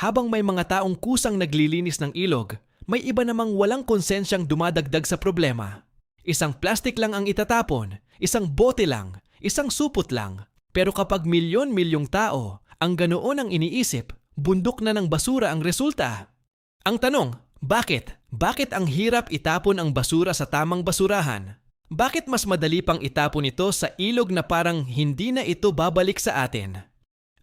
Habang may mga taong kusang naglilinis ng ilog, may iba namang walang konsensyang dumadagdag sa problema. Isang plastic lang ang itatapon, isang bote lang, isang supot lang. Pero kapag milyon-milyong tao, ang ganoon ang iniisip, bundok na ng basura ang resulta. Ang tanong, bakit? Bakit ang hirap itapon ang basura sa tamang basurahan? Bakit mas madali pang itapon ito sa ilog na parang hindi na ito babalik sa atin?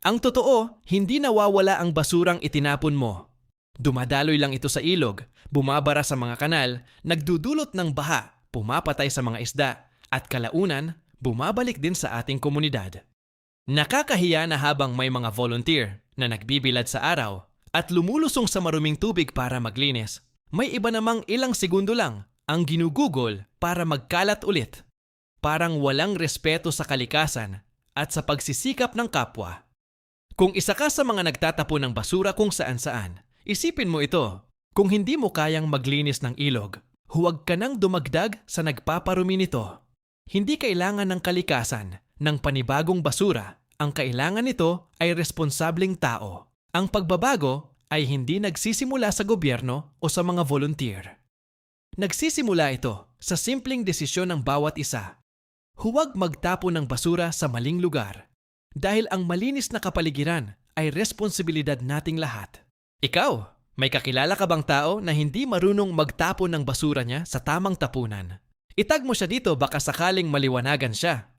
Ang totoo, hindi nawawala ang basurang itinapon mo. Dumadaloy lang ito sa ilog, bumabara sa mga kanal, nagdudulot ng baha, pumapatay sa mga isda, at kalaunan, bumabalik din sa ating komunidad. Nakakahiya na habang may mga volunteer na nagbibilad sa araw at lumulusong sa maruming tubig para maglinis, may iba namang ilang segundo lang ang ginugugol para magkalat ulit. Parang walang respeto sa kalikasan at sa pagsisikap ng kapwa. Kung isa ka sa mga nagtatapon ng basura kung saan-saan, isipin mo ito. Kung hindi mo kayang maglinis ng ilog, huwag ka nang dumagdag sa nagpaparumi nito. Hindi kailangan ng kalikasan ng panibagong basura. Ang kailangan nito ay responsableng tao. Ang pagbabago ay hindi nagsisimula sa gobyerno o sa mga volunteer. Nagsisimula ito sa simpleng desisyon ng bawat isa. Huwag magtapon ng basura sa maling lugar. Dahil ang malinis na kapaligiran ay responsibilidad nating lahat. Ikaw, may kakilala ka bang tao na hindi marunong magtapon ng basura niya sa tamang tapunan? Itag mo siya dito baka sakaling maliwanagan siya.